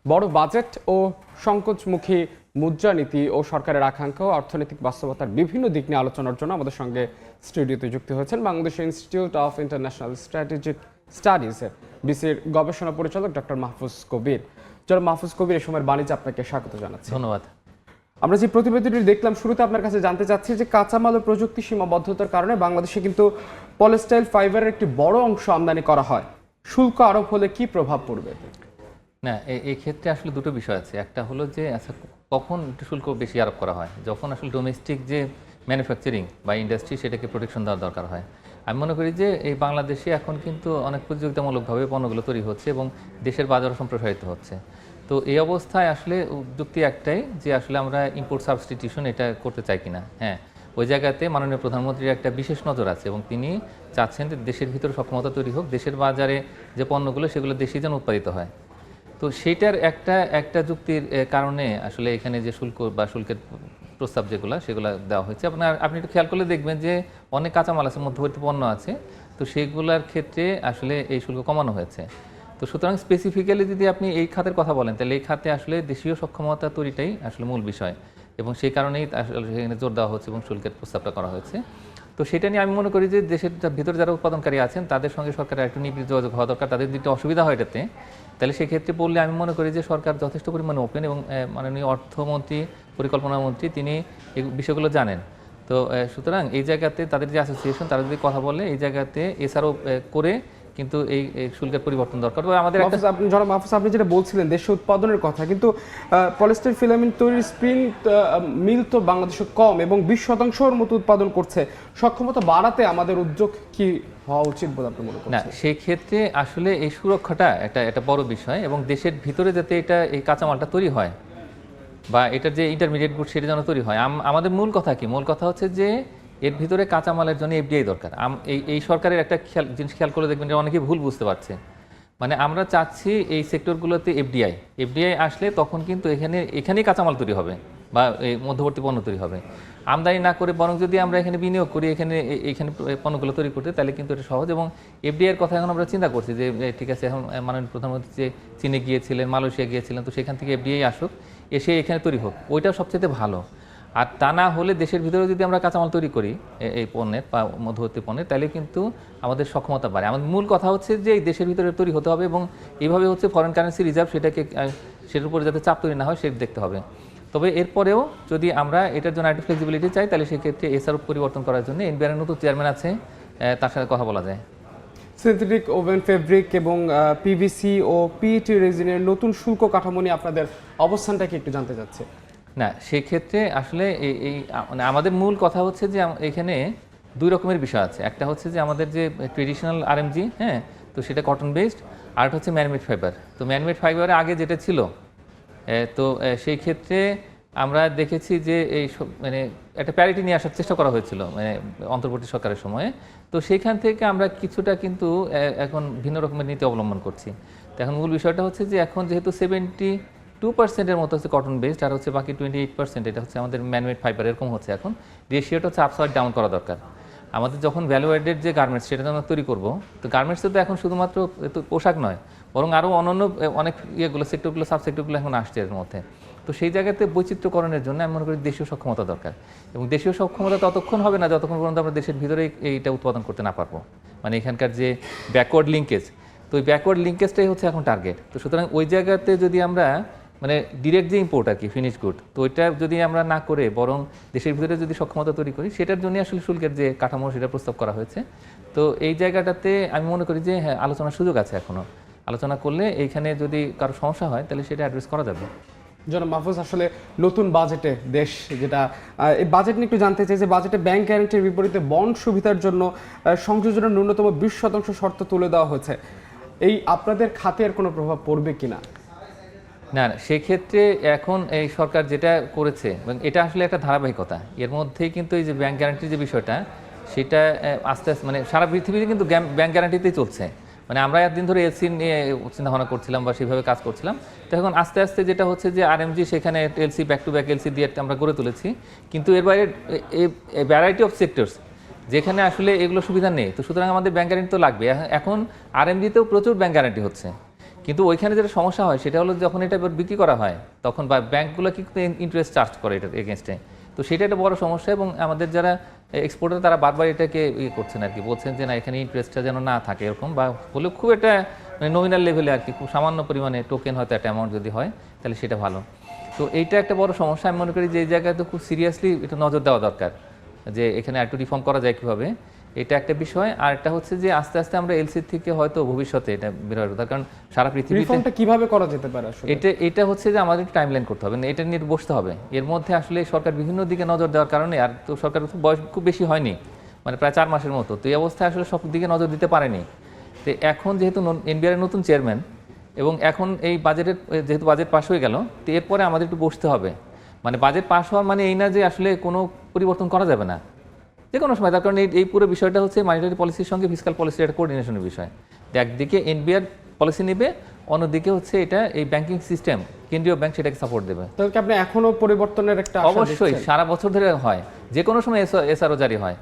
বড় বাজেট ও সংকোচমুখী মুদ্রানীতি ও সরকারের আকাঙ্ক্ষা ও অর্থনৈতিক বাস্তবতার বিভিন্ন দিক নিয়ে আলোচনার জন্য আমাদের সঙ্গে স্টুডিওতে যুক্ত হয়েছেন Bangladesh institute of international strategic স্টাডিজের বিসির গবেষণা পরিচালক ডক্টর মাহফুজ কবির। জনাব মাহফুজ কবির, এই সময়ের বাণিজ্যে আপনাকে স্বাগত জানাচ্ছি। ধন্যবাদ। আমরা যে প্রতিবেদনটি দেখলাম, শুরুতে আপনার কাছে জানতে চাচ্ছি যে কাঁচামাল ও প্রযুক্তি সীমাবদ্ধতার কারণে বাংলাদেশে কিন্তু পলিস্টাইল ফাইবারের একটি বড় অংশ আমদানি করা হয়। শুল্ক আরোপ হলে কি প্রভাব পড়বে? না, এই ক্ষেত্রে আসলে দুটো বিষয় আছে। একটা হলো যে আচ্ছা, কখন একটু শুল্ক বেশি আরোপ করা হয়, যখন আসলে ডোমেস্টিক যে ম্যানুফ্যাকচারিং বা ইন্ডাস্ট্রি সেটাকে প্রোটেকশন দেওয়ার দরকার হয়। আমি মনে করি যে এই বাংলাদেশে এখন কিন্তু অনেক প্রতিযোগিতামূলকভাবে পণ্যগুলো তৈরি হচ্ছে এবং দেশের বাজার সম্প্রসারিত হচ্ছে। তো এই অবস্থায় আসলে যুক্তি একটাই যে আসলে আমরা ইম্পোর্ট সাবস্টিটিউশন এটা করতে চাই কিনা। হ্যাঁ, ওই জায়গাতে মাননীয় প্রধানমন্ত্রীর একটা বিশেষ নজর আছে এবং তিনি চাচ্ছেন যে দেশের ভিতরে সক্ষমতা তৈরি হোক, দেশের বাজারে যে পণ্যগুলো সেগুলো দেশেই যেন উৎপাদিত হয়। তো সেইটার একটা যুক্তির কারণে আসলে এখানে যে শুল্ক বা শুল্কের প্রস্তাব সেগুলো দেওয়া হয়েছে। আপনি একটু খেয়াল করলে দেখবেন যে অনেক কাঁচামাল আছে, মধ্যবর্তী পণ্য আছে, তো সেগুলোর ক্ষেত্রে আসলে এই শুল্ক কমানো হয়েছে। তো সুতরাং স্পেসিফিক্যালি যদি আপনি এই খাতের কথা বলেন, তাহলে এই খাতে আসলে দেশীয় সক্ষমতা তৈরিটাই আসলে মূল বিষয় এবং সেই কারণেই আসলে সেখানে জোর দেওয়া হচ্ছে এবং শুল্কের প্রস্তাবটা করা হয়েছে। তো সেটা নিয়ে আমি মনে করি যে দেশের ভিতরে যারা উৎপাদনকারী আছেন তাদের সঙ্গে সরকারের একটু নিবিড় যোগাযোগ হওয়া দরকার। তাদের যদি অসুবিধা হয় এটাতে, তাহলে সেক্ষেত্রে বললে আমি মনে করি যে সরকার যথেষ্ট পরিমাণে ওপেন এবং মাননীয় অর্থমন্ত্রী, পরিকল্পনা মন্ত্রী তিনি এই বিষয়গুলো জানেন। তো সুতরাং এই জায়গাতে তাদের যে অ্যাসোসিয়েশন তারা যদি কথা বলে এই জায়গাতে এছাড়াও করে কিন্তু এই শুল্কের পরিবর্তন দরকার। আমাদের জনাব মাহফুজ, আপনি যেটা বলছিলেন দেশে উৎপাদনের কথা, কিন্তু পলিস্টার ফিলামেন্ট তৈরির স্প্রিং মিল তো বাংলাদেশে কম এবং 20% মতো উৎপাদন করছে। সক্ষমতা বাড়াতে আমাদের উদ্যোগ কি হওয়া উচিত বলে আপনি মনে করেন? না, সেই ক্ষেত্রে আসলে এই সুরক্ষাটা একটা বড় বিষয় এবং দেশের ভিতরে যাতে এই কাঁচামালটা তৈরি হয় বা এটার যে ইন্টারমিডিয়েট গুড সেটা যেন তৈরি হয়। আমাদের মূল কথা কি? মূল কথা হচ্ছে যে এর ভিতরে কাঁচামালের জন্য এফডিআই দরকার। এই সরকারের একটা জিনিস খেয়াল করে দেখবেন যে অনেকেই ভুল বুঝতে পারছে। মানে আমরা চাচ্ছি এই সেক্টরগুলোতে এফডিআই আসলে তখন কিন্তু এখানেই কাঁচামাল তৈরি হবে বা এই মধ্যবর্তী পণ্য তৈরি হবে। আমদানি না করে বরং যদি আমরা এখানে বিনিয়োগ করি এইখানে পণ্যগুলো তৈরি করতে, তাহলে কিন্তু এটা সহজ। এবং এফডিআইয়ের কথা এখন আমরা চিন্তা করছি যে ঠিক আছে, এখন মাননীয় প্রধানমন্ত্রী যে চীনে গিয়েছিলেন, মালয়েশিয়া গিয়েছিলেন, তো সেখান থেকে এফডিআই আসুক, এসে এখানে তৈরি হোক, ওইটাও সবচেয়ে ভালো। আর তা না হলে দেশের ভিতরে যদি আমরা কাঁচামাল তৈরি করি এই পণ্যের বা মধ্যবর্তী পণ্যের, তাহলে কিন্তু আমাদের সক্ষমতা বাড়ে। আমাদের মূল কথা হচ্ছে যে এই দেশের ভিতরে তৈরি হতে হবে এবং এইভাবে হচ্ছে ফরেন কারেন্সি রিজার্ভ সেটার উপরে যাতে চাপ তৈরি না হয় সেটা দেখতে হবে। তবে এরপরেও যদি আমরা এটার জন্য একটা ফ্লেক্সিবিলিটি চাই, তাহলে সেক্ষেত্রে এসআরও পরিবর্তন করার জন্য এনবিআর নতুন চেয়ারম্যান আছে, তার সাথে কথা বলা যায়। সিনথেটিক ওভেন ফেব্রিক এবং পিভিসি ও পিইটি রেজিনের নতুন শুল্ক কাঠামো নিয়ে আপনাদের অবস্থানটাকে একটু জানতে চাচ্ছি। না, সেক্ষেত্রে আসলে মানে আমাদের মূল কথা হচ্ছে যে এখানে দুই রকমের বিষয় আছে। একটা হচ্ছে যে আমাদের যে ট্রেডিশনাল আরএমজি, হ্যাঁ, তো সেটা কটন বেসড, আর একটা হচ্ছে ম্যানমেড ফাইবার। তো ম্যানমেড ফাইবারে আগে যেটা ছিল, তো সেই ক্ষেত্রে আমরা দেখেছি যে মানে একটা প্যারিটি নিয়ে আসার চেষ্টা করা হয়েছিল মানে অন্তর্বর্তী সরকারের সময়ে। তো সেইখান থেকে আমরা কিছুটা কিন্তু এখন ভিন্ন রকমের নীতি অবলম্বন করছি। তো এখন মূল বিষয়টা হচ্ছে যে এখন যেহেতু 72% মতো হচ্ছে কটন বেসড আর হচ্ছে বাকি 28% এটা হচ্ছে আমাদের ম্যানমেড ফাইবার, এরকম হচ্ছে। এখন রেশিওটা হচ্ছে আপসাইড ডাউন করা দরকার। আমাদের যখন ভ্যালু অ্যাডেড যে গার্মেন্টস সেটা আমরা তৈরি করবো, তো গার্মেন্টসে তো এখন শুধুমাত্র পোশাক নয়, বরং আরও অন্যান্য অনেক সেক্টরগুলো সাবসেক্টরগুলো এখন আসছে এর মধ্যে। তো সেই জায়গাতে বৈচিত্র্যকরণের জন্য আমি মনে করি দেশীয় সক্ষমতা দরকার। এবং দেশীয় সক্ষমতা ততক্ষণ হবে না যতক্ষণ পর্যন্ত আমরা দেশের ভিতরেই এইটা উৎপাদন করতে না পারবো। মানে এখানকার যে ব্যাকওয়ার্ড লিঙ্কেজ, তো ওই ব্যাকওয়ার্ড লিঙ্কেজটাই হচ্ছে এখন টার্গেট। তো সুতরাং ওই জায়গাতে যদি আমরা মানে ডিরেক্ট যে ইম্পোর্ট আর কি ফিনিশ গুড, তো ওইটা যদি আমরা না করে বরং দেশের ভিতরে যদি সক্ষমতা তৈরি করি, সেটার জন্য আসলে শুল্কের যে কাঠামো সেটা প্রস্তাব করা হয়েছে। তো এই জায়গাটাতে আমি মনে করি যে হ্যাঁ, আলোচনার সুযোগ আছে। এখনও আলোচনা করলে এইখানে যদি কারো সমস্যা হয় তাহলে সেটা অ্যাড্রেস করা যাবে। জনাব মাহফুজ, আসলে নতুন বাজেটে দেশ যেটা এই বাজেট নিয়ে একটু জানতে চাই যে বাজেটে ব্যাংক গ্যারান্টির বিপরীতে বন্ড সুবিধার জন্য সংযোজনের ন্যূনতম 20% শর্ত তুলে দেওয়া হয়েছে। এই আপনাদের খাতের কোনো প্রভাব পড়বে কিনা? না, সেক্ষেত্রে এখন এই সরকার যেটা করেছে এবং এটা আসলে একটা ধারাবাহিকতা, এর মধ্যেই কিন্তু এই যে ব্যাংক গ্যারান্টির যে বিষয়টা সেটা আস্তে আস্তে মানে সারা পৃথিবীতে কিন্তু ব্যাংক গ্যারান্টিতেই চলছে। মানে আমরা একদিন ধরে এলসি নিয়ে চিন্তাভাবনা করছিলাম বা সেভাবে কাজ করছিলাম। তো এখন আস্তে আস্তে যেটা হচ্ছে যে আরএমজি সেখানে LC back to back LC দিয়ে আমরা গড়ে তুলেছি, কিন্তু এর বাইরে ভ্যারাইটি অফ সেক্টরস যেখানে আসলে এগুলো সুবিধা নেই। তো সুতরাং আমাদের ব্যাংক গ্যারান্টি তো লাগবে। এখন আরএমজিতেও প্রচুর ব্যাংক গ্যারান্টি হচ্ছে, কিন্তু ওইখানে যেটা সমস্যা হয় সেটা হলো যখন এটা এবার বিক্রি করা হয় তখন ব্যাংকগুলো কিন্তু ইন্টারেস্ট চার্জ করে এটার এগেনস্টে। তো সেটা একটা বড় সমস্যা, এবং আমাদের যারা এক্সপোর্টার তারা বারবার এটাকে করছেন আর কি, বলছেন যে না এখানে ইন্টারেস্টটা যেন না থাকে এরকম, বা হলেও খুব একটা নমিনাল লেভেলে আর কি, খুব সামান্য পরিমাণে টোকেন হয়তো একটা অ্যামাউন্ট যদি হয় তাহলে সেটা ভালো। তো এইটা একটা বড় সমস্যা। আমি মনে করি যে এই জায়গায় তো খুব সিরিয়াসলি একটু নজর দেওয়া দরকার যে এখানে একটু রিফর্ম করা যায় কীভাবে, এটা একটা বিষয়। আর একটা হচ্ছে যে আস্তে আস্তে আমরা এলসি থেকে হয়তো ভবিষ্যতে এটা বের হবে, তার কারণ সারা পৃথিবীতে রিফর্মটা কিভাবে করা যেতে পারে আসলে? এটা হচ্ছে যে আমাদের টাইমলাইন করতে হবে, এটা নিয়ে বসতে হবে। এর মধ্যে আসলে সরকার বিভিন্ন দিকে নজর দেওয়ার কারণে, আর তো সরকার বয়স খুব বেশি হয়নি, মানে প্রায় 4 মাসের মতো, তো এই অবস্থায় আসলে সব দিকে নজর দিতে পারেনি। তো এখন যেহেতু এনবিআর এর নতুন চেয়ারম্যান, এবং এখন এই বাজেটের যেহেতু বাজেট পাস হয়ে গেল, তো এরপরে আমাদের একটু বসতে হবে। মানে বাজেট পাস হওয়া মানে এই না যে আসলে কোনো পরিবর্তন করা যাবে না যে কোনো সময়, তার কারণে এই পুরো বিষয়টা হচ্ছে মনিটারি পলিসির সঙ্গে ফিসকাল পলিসির একটা কোঅর্ডিনেশনের বিষয়। একদিকে এনবিআর পলিসি নেবে, অন্যদিকে হচ্ছে এটা এই ব্যাংকিং সিস্টেম, কেন্দ্রীয় ব্যাংক সেটাকে সাপোর্ট দেবে। তাহলে কি আপনি এখনো পরিবর্তনের একটা আশা অবশ্যই দেখছেন? সারা বছর ধরে হয়, যে কোনো সময় এসআরও জারি হয়,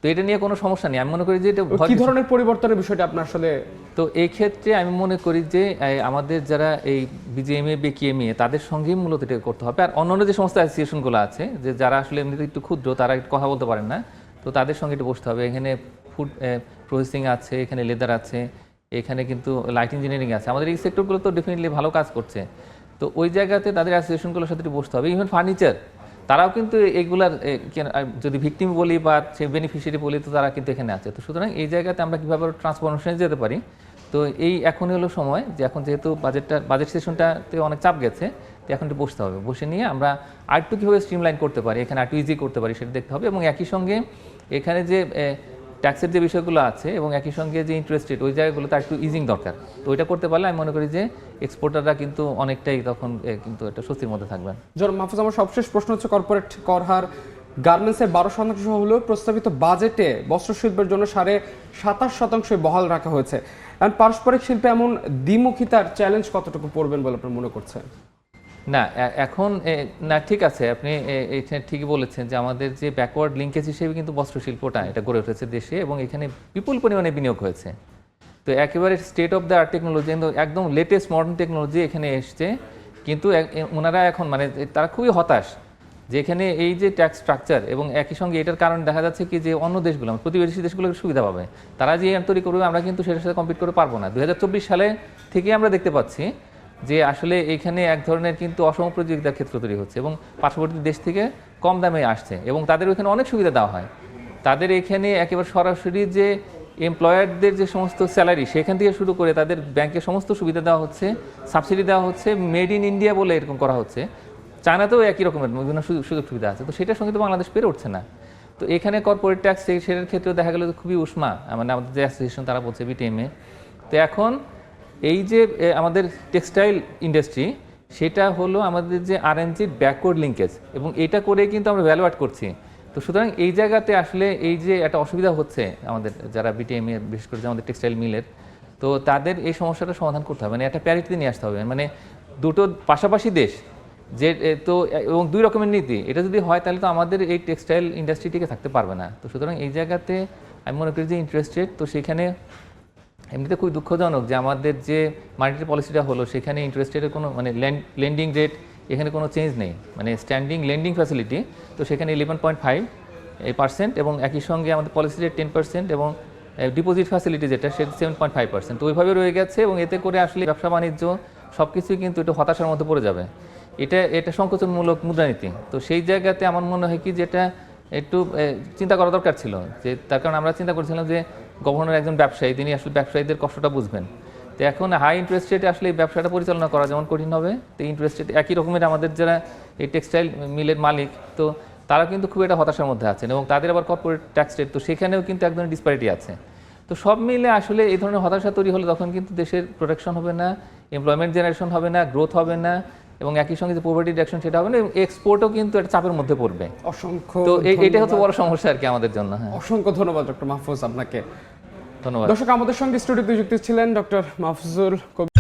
তো এটা নিয়ে কোনো সমস্যা নেই। আমি মনে করি যে এটা কি ধরনের পরিবর্তনের বিষয়টা আপনার আসলে? তো এই ক্ষেত্রে আমি মনে করি যে আমাদের যারা এই বিজিএমএ বিকিএমএ তাদের সঙ্গেই মূলত এটা করতে হবে। আর অন্যান্য যে সমস্ত অ্যাসোসিয়েশনগুলো আছে যে যারা আসলে এমনিতে একটু ক্ষুদ্র, তারা একটু কথা বলতে পারেন না, তো তাদের সঙ্গে একটু বসতে হবে। এখানে ফুড প্রসেসিং আছে, এখানে লেদার আছে, এখানে কিন্তু লাইট ইঞ্জিনিয়ারিং আছে, আমাদের এই সেক্টরগুলো তো ডেফিনেটলি ভালো কাজ করছে। তো ওই জায়গাতে তাদের অ্যাসোসিয়েশনগুলোর সাথে একটু বসতে হবে। ইভেন ফার্নিচার, তারাও কিন্তু এইগুলার যদি ভিকটিম বলি বা সে বেনিফিশিয়ারি বলি, তো তারা কিন্তু এখানে আছে। তো সুতরাং এই জায়গাতে আমরা কীভাবে ট্রান্সফরমেশনে যেতে পারি, তো এই এখনই হলো সময় যে এখন যেহেতু বাজেট সেশনটাতে অনেক চাপ গেছে, তো এখন একটু বসতে হবে, বসে নিয়ে আমরা আরেকটু কীভাবে স্ট্রিমলাইন করতে পারি, এখানে আরেকটু ইজি করতে পারি সেটা দেখতে হবে। এবং একই সঙ্গে এখানে যে ট্যাক্সের যে বিষয়গুলো আছে এবং একই সঙ্গে যে ইন্টারেস্ট রেট, ওই জায়গাগুলোতে একটু ইজিং দরকার। তো ওইটা করতে পারলে আমি মনে করি যে এক্সপোর্টাররা কিন্তু অনেকটাই তখন কিন্তু একটা স্বস্তির মধ্যে থাকবেন। জনাব মাহফুজ, আমার সবশেষ প্রশ্ন হচ্ছে, কর্পোরেট কর হার গার্মেন্টসের 12% হলেও প্রস্তাবিত বাজেটে বস্ত্র শিল্পের জন্য 27.5% বহাল রাখা হয়েছে। এখন পারস্পরিক শিল্পে এমন দ্বিমুখিতার চ্যালেঞ্জ কতটুকু পড়বেন বলে আপনি মনে করছেন? না এখন না, ঠিক আছে, আপনি এটা ঠিকই বলেছেন যে আমাদের যে ব্যাকওয়ার্ড লিঙ্কেজ হিসেবে কিন্তু বস্ত্র শিল্পটা এটা গড়ে উঠেছে দেশে, এবং এখানে বিপুল পরিমাণে বিনিয়োগ হয়েছে। তো একেবারে state of the art technology, একদম লেটেস্ট মডার্ন টেকনোলজি এখানে এসছে। কিন্তু ওনারা এখন মানে তারা খুবই হতাশ যে এখানে এই যে ট্যাক্স স্ট্রাকচার, এবং একই সঙ্গে এটার কারণ দেখা যাচ্ছে কি যে অন্য দেশগুলো, প্রতিবেশী দেশগুলো সুবিধা পাবে, তারা যে তৈরি করবে আমরা কিন্তু সেটার সাথে কম্পিট করে পারবো না। 2024 সালে থেকে আমরা দেখতে পাচ্ছি যে আসলে এখানে এক ধরনের কিন্তু অসম প্রতিযোগিতার ক্ষেত্র তৈরি হচ্ছে, এবং পার্শ্ববর্তী দেশ থেকে কম দামে আসছে, এবং তাদের ওইখানে অনেক সুবিধা দেওয়া হয়। তাদের এখানে একেবারে সরাসরি যে এমপ্লয়ারদের যে সমস্ত স্যালারি, সেখান থেকে শুরু করে তাদের ব্যাংকের সমস্ত সুবিধা দেওয়া হচ্ছে, সাবসিডি দেওয়া হচ্ছে, মেড ইন ইন্ডিয়া বলে এরকম করা হচ্ছে। চায়নাতেও একই রকমের বিভিন্ন সুযোগ সুবিধা আছে, তো সেটার সঙ্গে তো বাংলাদেশ পেরে উঠছে না। তো এখানে কর্পোরেট ট্যাক্স সেটার ক্ষেত্রেও দেখা গেল খুবই উষ্মা, মানে আমাদের যে অ্যাসোসিয়েশন তারা বলছে বিটিএমএ। তো এখন এই যে আমাদের টেক্সটাইল ইন্ডাস্ট্রি, সেটা হলো আমাদের যে আরএনজির ব্যাকওয়ার্ড লিঙ্কেজ, এবং এটা করে কিন্তু আমরা ভ্যালু অ্যাড করছি। তো সুতরাং এই জায়গাতে আসলে এই যে একটা অসুবিধা হচ্ছে আমাদের যারা বিটিএমএ, বিশেষ করে আমাদের টেক্সটাইল মিলের, তো তাদের এই সমস্যাটা সমাধান করতে হবে, মানে একটা প্যারিটিতে নিয়ে আসতে হবে। মানে দুটো পাশাপাশি দেশ যে, তো এবং দুই রকমের নীতি, এটা যদি হয় তাহলে তো আমাদের এই টেক্সটাইল ইন্ডাস্ট্রি টিকে থাকতে পারবে না। তো সুতরাং এই জায়গাতে আমি মনে করি যে ইন্টারেস্ট রেট, তো সেখানে এমনিতে খুবই দুঃখজনক যে আমাদের যে মনিটারি পলিসিটা হলো সেখানে ইন্টারেস্ট রেটের কোনো মানে লেন্ডিং রেট এখানে কোনো চেঞ্জ নেই, মানে স্ট্যান্ডিং লেন্ডিং ফ্যাসিলিটি, তো সেখানে 11.5%, এবং একই সঙ্গে আমাদের পলিসি রেট 10%, এবং ডিপোজিট ফ্যাসিলিটি যেটা সেটা 7.5%। তো ওইভাবে রয়ে গেছে, এবং এতে করে আসলে ব্যবসা বাণিজ্য সব কিছুই কিন্তু একটু হতাশার মধ্যে পড়ে যাবে। এটা সংকোচনমূলক মুদ্রানীতি। তো সেই জায়গাতে আমার মনে হয় কি যেটা একটু চিন্তা করা দরকার ছিল, যে তার কারণ আমরা চিন্তা করছিলাম যে গভর্নর একজন ব্যবসায়ী, তিনি আসলে ব্যবসায়ীদের কষ্টটা বুঝবেন। তো এখন হাই ইন্টারেস্ট রেটে আসলে এই ব্যবসাটা পরিচালনা করা যেমন কঠিন হবে, তো ইন্টারেস্ট রেট একই রকমের আমাদের যারা এই টেক্সটাইল মিলের মালিক, তো তারা কিন্তু খুব একটা হতাশার মধ্যে আছেন, এবং তাদের আবার কর্পোরেট ট্যাক্স রেট, তো সেখানেও কিন্তু এক ধরনের ডিসপ্যারিটি আছে। তো সব মিলে আসলে এই ধরনের হতাশা তৈরি হলে তখন কিন্তু দেশের প্রোটেকশন হবে না, এমপ্লয়মেন্ট জেনারেশন হবে না, গ্রোথ হবে না, এবং একই সঙ্গে যে পভার্টি রিডাকশন সেটা হবে না, এবং এক্সপোর্টও কিন্তু একটা চাপের মধ্যে পড়বে। অসংখ্য তো এইটা হচ্ছে বড় সমস্যা আর কি আমাদের জন্য। হ্যাঁ, অসংখ্য ধন্যবাদ ডক্টর মাহফুজ আপনাকে। ধন্যবাদ। দর্শক, আমাদের সঙ্গে স্টুডিওতে যুক্ত ছিলেন ডক্টর মাহফুজুল কবির।